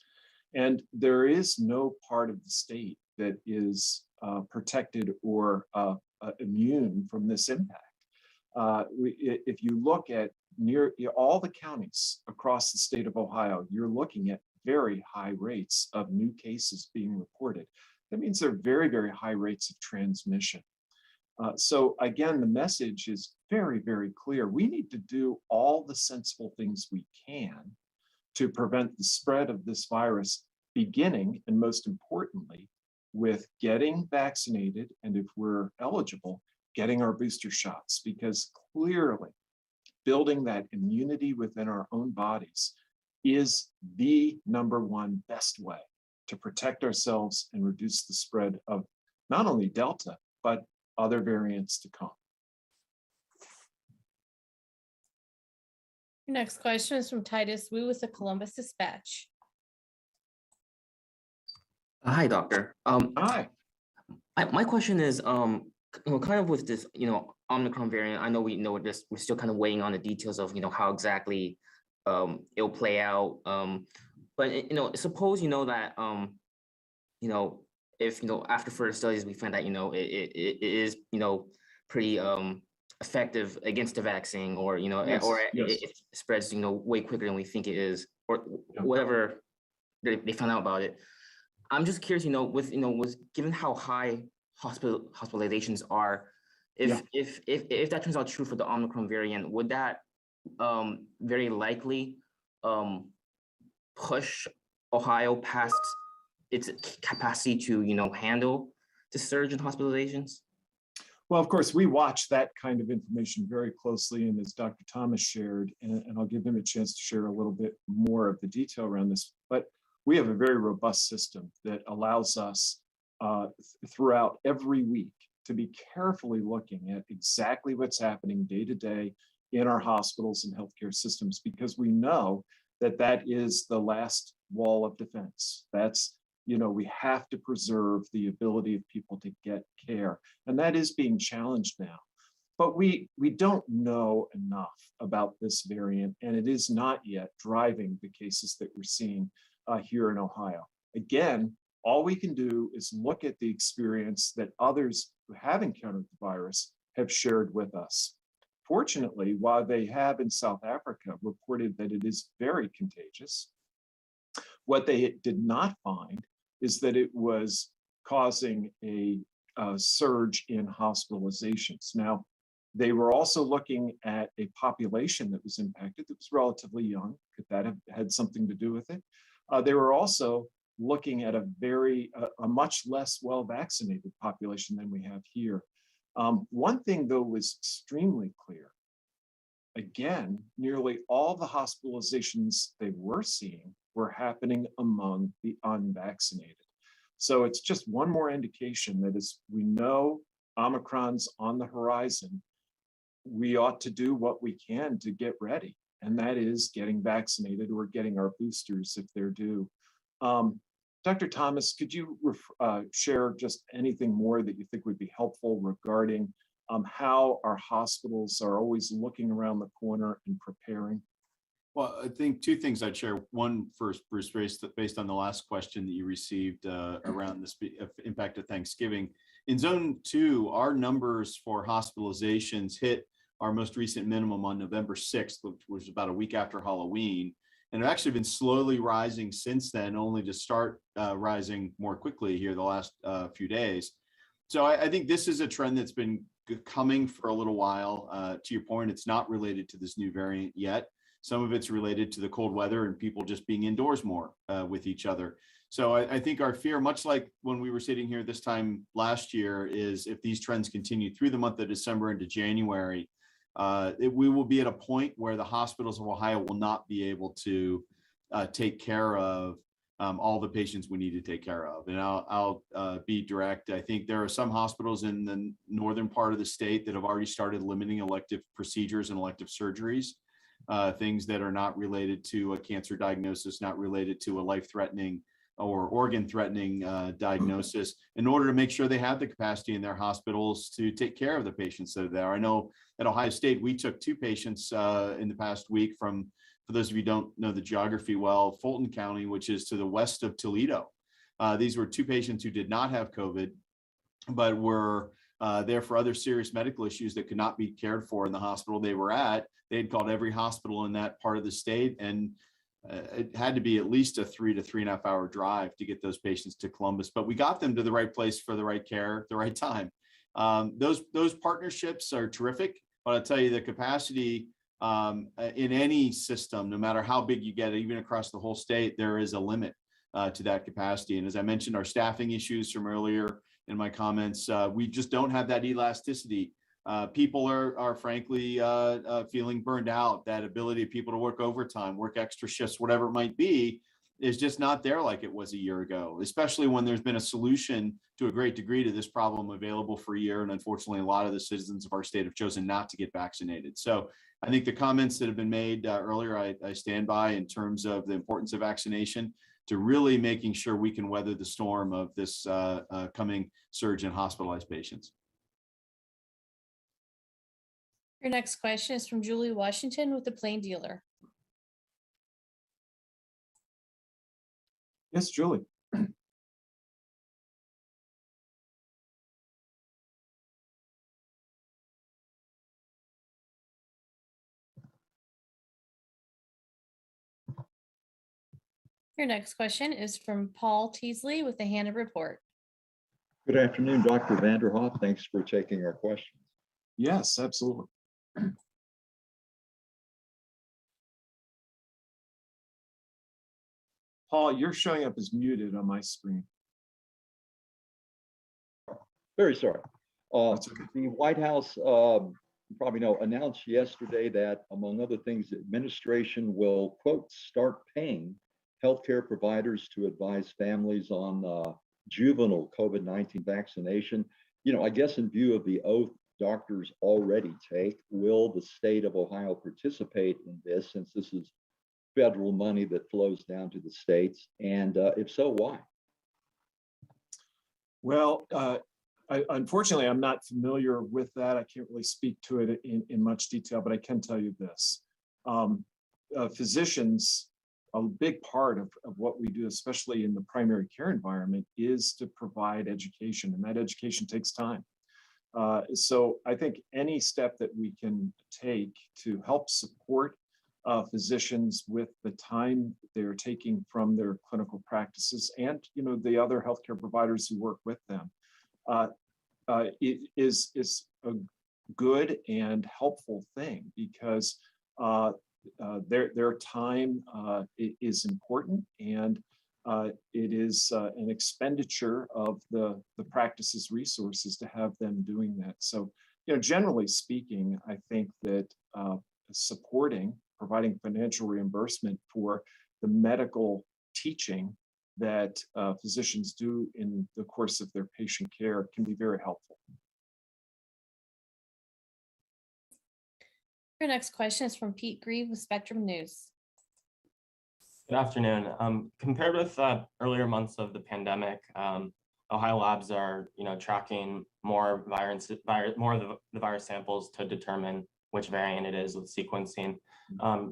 And there is no part of the state that is protected or immune from this impact. If you look at near all the counties across the state of Ohio, you're looking at very high rates of new cases being reported. That means there are very, very high rates of transmission. So again, the message is very, very clear. We need to do all the sensible things we can to prevent the spread of this virus, beginning, and most importantly, with getting vaccinated, and if we're eligible, getting our booster shots, because clearly building that immunity within our own bodies is the #1 best way to protect ourselves and reduce the spread of not only Delta, but other variants to come. Your next question is from Titus Wu with the Columbus Dispatch. Hi, doctor. Hi. My question is, kind of with this, Omicron variant. I know we know this. We're still kind of waiting on the details of, how exactly it'll play out. But suppose that if after further studies we find that it is pretty effective against the vaccine, or Yes, or yes. it spreads way quicker than we think it is, or whatever they found out about it. I'm just curious, with given how high hospitalizations are, if that turns out true for the Omicron variant, would that very likely push Ohio past its capacity to handle the surge in hospitalizations? Well, of course, we watch that kind of information very closely, and as Dr. Thomas shared, and I'll give him a chance to share a little bit more of the detail around this, but we have a very robust system that allows us throughout every week to be carefully looking at exactly what's happening day to day in our hospitals and healthcare systems, because we know that that is the last wall of defense. That's, we have to preserve the ability of people to get care. And that is being challenged now. But we don't know enough about this variant, and it is not yet driving the cases that we're seeing here in Ohio. Again, all we can do is look at the experience that others who have encountered the virus have shared with us. Fortunately, while they have in South Africa reported that it is very contagious, what they did not find is that it was causing a surge in hospitalizations. Now, they were also looking at a population that was impacted that was relatively young. Could that have had something to do with it? They were also looking at a much less well-vaccinated population than we have here. One thing, though, was extremely clear. Again, nearly all the hospitalizations they were seeing were happening among the unvaccinated. So it's just one more indication that as we know Omicron's on the horizon, we ought to do what we can to get ready. And that is getting vaccinated or getting our boosters if they're due. Dr. Thomas, could you share just anything more that you think would be helpful regarding how our hospitals are always looking around the corner and preparing? Well, I think two things I'd share. One first, Bruce, based on the last question that you received around the impact of Thanksgiving. In zone 2, our numbers for hospitalizations hit our most recent minimum on November 6th, which was about a week after Halloween. And have actually been slowly rising since then, only to start rising more quickly here the last few days. So I think this is a trend that's been coming for a little while. To your point, it's not related to this new variant yet. Some of it's related to the cold weather and people just being indoors more with each other. So I think our fear, much like when we were sitting here this time last year, is if these trends continue through the month of December into January, we will be at a point where the hospitals of Ohio will not be able to take care of all the patients we need to take care of. And I'll be direct. I think there are some hospitals in the northern part of the state that have already started limiting elective procedures and elective surgeries, things that are not related to a cancer diagnosis, not related to a life-threatening or organ-threatening diagnosis, in order to make sure they have the capacity in their hospitals to take care of the patients that are there. I know at Ohio State, we took 2 patients in the past week from, for those of you who don't know the geography well, Fulton County, which is to the west of Toledo. These were 2 patients who did not have COVID, but were there for other serious medical issues that could not be cared for in the hospital they were at. They had called every hospital in that part of the state, and it had to be at least a 3 to 3.5 hour drive to get those patients to Columbus, but we got them to the right place for the right care at the right time. Those partnerships are terrific, but I'll tell you the capacity in any system, no matter how big you get, even across the whole state, there is a limit to that capacity. And as I mentioned, our staffing issues from earlier in my comments, we just don't have that elasticity. People are frankly feeling burned out. That ability of people to work overtime, work extra shifts, whatever it might be, is just not there like it was a year ago, especially when there's been a solution to a great degree to this problem available for a year. And unfortunately, a lot of the citizens of our state have chosen not to get vaccinated. So I think the comments that have been made earlier, I stand by in terms of the importance of vaccination to really making sure we can weather the storm of this coming surge in hospitalized patients. Your next question is from Julie Washington with the Plain Dealer. Yes, Julie. Your next question is from Paul Teasley with the Hannah Report. Good afternoon, Dr. Vanderhoff. Thanks for taking our questions. Yes, absolutely. Paul, you're showing up as muted on my screen. Very sorry. That's okay. The White House, you probably know, announced yesterday that, among other things, the administration will, quote, start paying healthcare providers to advise families on juvenile COVID-19 vaccination. I guess in view of the oath doctors already take, will the state of Ohio participate in this, since this is federal money that flows down to the states? And if so, why? Well, unfortunately, I'm not familiar with that. I can't really speak to it in much detail, but I can tell you this. Physicians, a big part of what we do, especially in the primary care environment, is to provide education, and that education takes time. So I think any step that we can take to help support physicians with the time they're taking from their clinical practices, and the other healthcare providers who work with them, it is a good and helpful thing, because their time is important, and it is an expenditure of the practice's resources to have them doing that. So, generally speaking, I think that providing financial reimbursement for the medical teaching that physicians do in the course of their patient care can be very helpful. Your next question is from Pete Grieve with Spectrum News. Good afternoon. Compared with earlier months of the pandemic, Ohio labs are, tracking more of the virus samples to determine which variant it is with sequencing.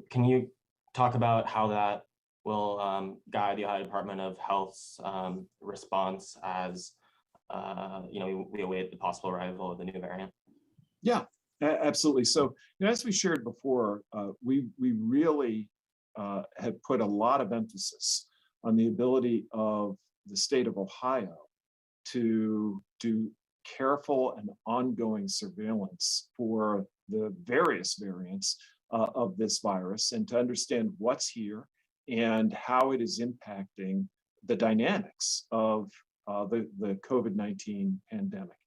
Can you talk about how that will guide the Ohio Department of Health's response as we await the possible arrival of the new variant? Yeah, absolutely. So, as we shared before, we really have put a lot of emphasis on the ability of the state of Ohio to do careful and ongoing surveillance for the various variants of this virus, and to understand what's here and how it is impacting the dynamics of the COVID-19 pandemic.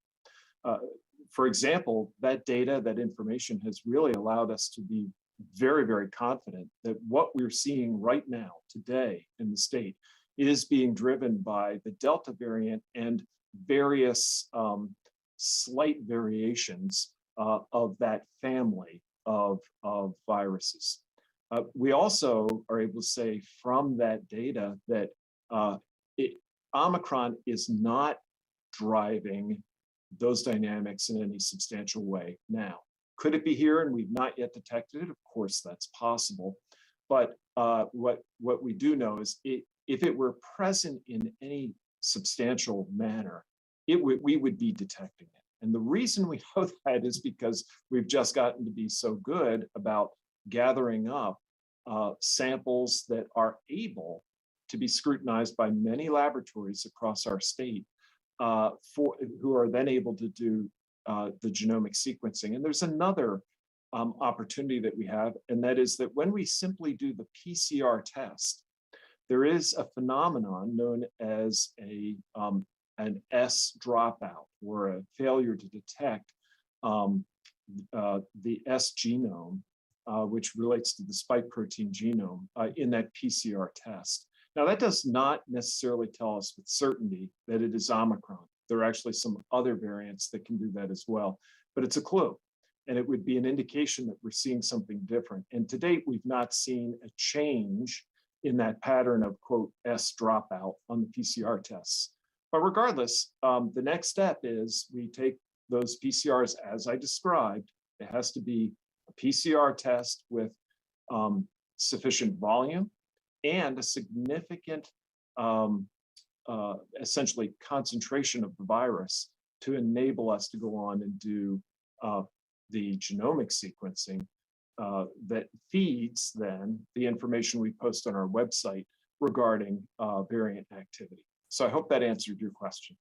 For example, that data, that information has really allowed us to be very, very confident that what we're seeing right now, today in the state, is being driven by the Delta variant and various slight variations of that family of viruses. We also are able to say from that data that Omicron is not driving those dynamics in any substantial way now. Could it be here and we've not yet detected it? Of course, that's possible. But what we do know is if it were present in any substantial manner, we would be detecting it. And the reason we know that is because we've just gotten to be so good about gathering up samples that are able to be scrutinized by many laboratories across our state, who are then able to do the genomic sequencing. And there's another opportunity that we have, and that is that when we simply do the PCR test, there is a phenomenon known as an S dropout, or a failure to detect the S genome, which relates to the spike protein genome in that PCR test. Now, that does not necessarily tell us with certainty that it is Omicron. There are actually some other variants that can do that as well, but it's a clue. And it would be an indication that we're seeing something different. And to date, we've not seen a change in that pattern of, quote, S dropout on the PCR tests. But regardless, the next step is we take those PCRs as I described. It has to be a PCR test with sufficient volume and a significant, essentially, concentration of the virus to enable us to go on and do the genomic sequencing that feeds then the information we post on our website regarding variant activity. So I hope that answered your question.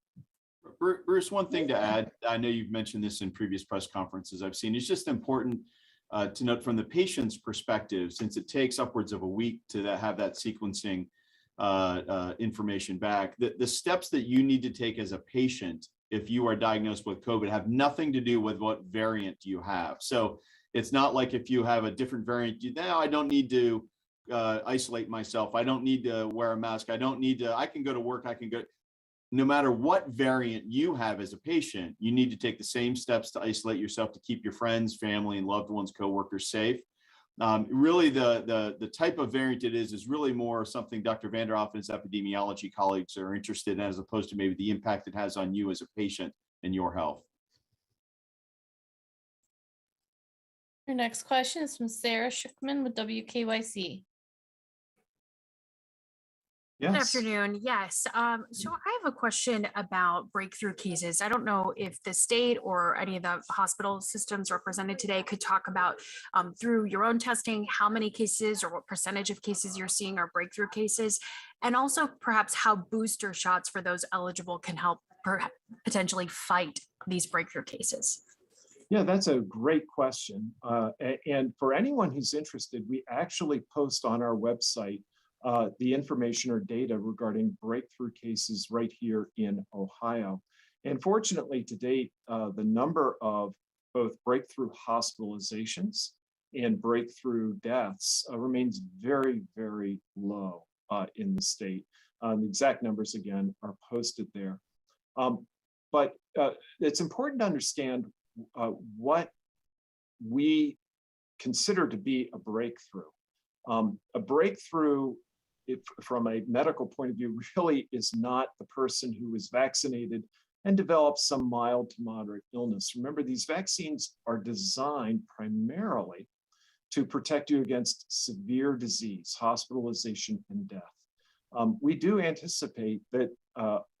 Bruce, one thing to add, I know you've mentioned this in previous press conferences I've seen, it's just important to note from the patient's perspective, since it takes upwards of a week to have that sequencing information back, the steps that you need to take as a patient if you are diagnosed with COVID have nothing to do with what variant you have. So it's not like if you have a different variant, now I don't need to isolate myself. I don't need to wear a mask. I don't need to, I can go to work. I can go, no matter what variant you have as a patient, you need to take the same steps to isolate yourself to keep your friends, family, and loved ones, coworkers safe. Really, the type of variant it is really more something Dr. Vanderhoff and his epidemiology colleagues are interested in, as opposed to maybe the impact it has on you as a patient and your health. Your next question is from Sarah Schuckman with WKYC. Yes. Good afternoon. Yes. So I have a question about breakthrough cases. I don't know if the state or any of the hospital systems represented today could talk about through your own testing, how many cases or what percentage of cases you're seeing are breakthrough cases, and also perhaps how booster shots for those eligible can help potentially fight these breakthrough cases. Yeah, that's a great question. And for anyone who's interested, we actually post on our website the information or data regarding breakthrough cases right here in Ohio. And fortunately, to date, the number of both breakthrough hospitalizations and breakthrough deaths remains very, very low in the state. The exact numbers, again, are posted there. But it's important to understand what we consider to be a breakthrough. A breakthrough, from a medical point of view, really is not the person who is vaccinated and develops some mild to moderate illness. Remember, these vaccines are designed primarily to protect you against severe disease, hospitalization, and death. We do anticipate that,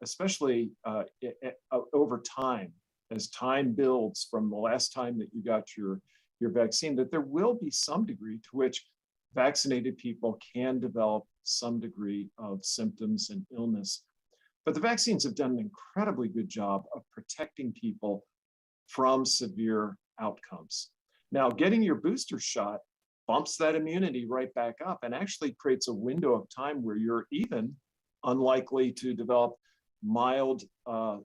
especially over time, as time builds from the last time that you got your vaccine, that there will be some degree to which vaccinated people can develop some degree of symptoms and illness. But the vaccines have done an incredibly good job of protecting people from severe outcomes. Now, getting your booster shot bumps that immunity right back up and actually creates a window of time where you're even unlikely to develop mild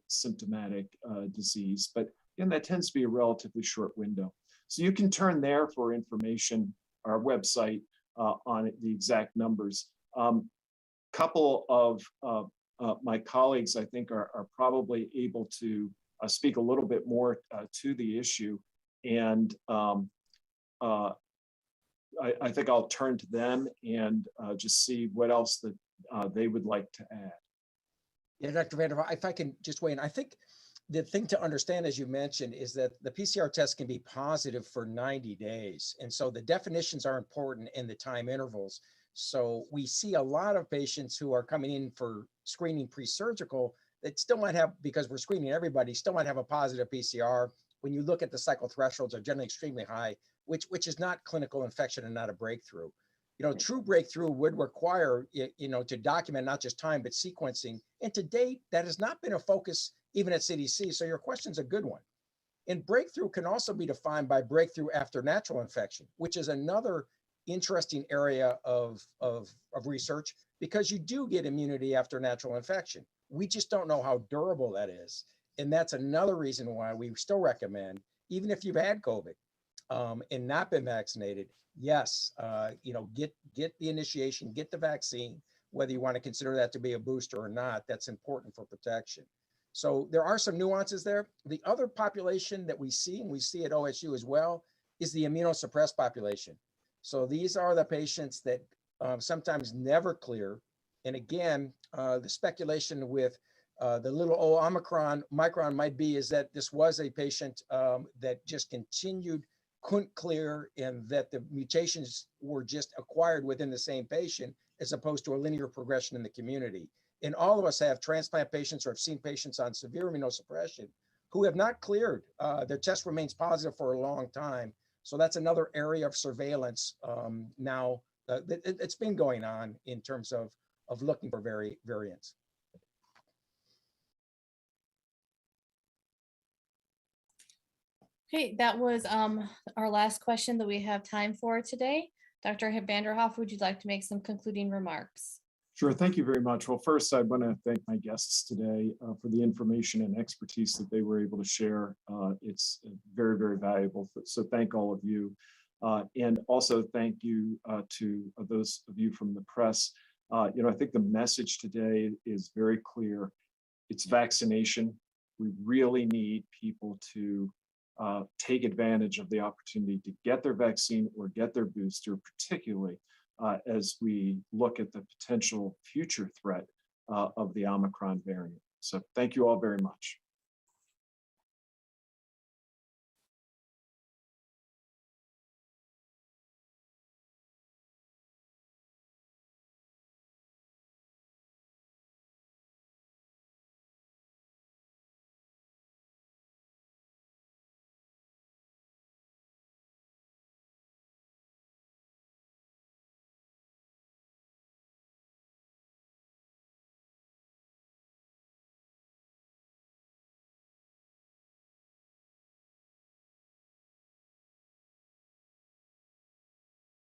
symptomatic disease. But again, that tends to be a relatively short window. So you can turn there for information, our website, on the exact numbers. Couple of my colleagues, I think, are probably able to speak a little bit more to the issue. And I think I'll turn to them and just see what else that they would like to add. Yeah, Dr. Vanderhoff, if I can just weigh in, I think the thing to understand, as you mentioned, is that the PCR test can be positive for 90 days. And so the definitions are important in the time intervals. So we see a lot of patients who are coming in for screening pre-surgical that still might have, because we're screening everybody, still might have a positive PCR. When you look at the cycle thresholds, are generally extremely high, which is not clinical infection and not a breakthrough. You know, true breakthrough would require, you know, to document not just time, but sequencing. And to date, that has not been a focus even at CDC. So your question's a good one. And breakthrough can also be defined by breakthrough after natural infection, which is another interesting area of research, because you do get immunity after natural infection. We just don't know how durable that is. And that's another reason why we still recommend, even if you've had COVID and not been vaccinated, yes, you know, get the initiation, get the vaccine, whether you want to consider that to be a booster or not. That's important for protection. So there are some nuances there. The other population that we see, and we see at OSU as well, is the immunosuppressed population. So these are the patients that sometimes never clear. And again, the speculation with the little old Omicron might be is that this was a patient that just continued, couldn't clear, and that the mutations were just acquired within the same patient as opposed to a linear progression in the community. And all of us have transplant patients or have seen patients on severe immunosuppression who have not cleared. Their test remains positive for a long time. So that's another area of surveillance now. It's been going on in terms of looking for variants. Okay, that was our last question that we have time for today. Dr. Vanderhoff, would you like to make some concluding remarks? Sure, thank you very much. Well, first, I want to thank my guests today for the information and expertise that they were able to share. It's very, very valuable. So thank all of you. And also thank you to those of you from the press. I think the message today is very clear. It's vaccination. We really need people to take advantage of the opportunity to get their vaccine or get their booster, particularly as we look at the potential future threat of the Omicron variant. So thank you all very much.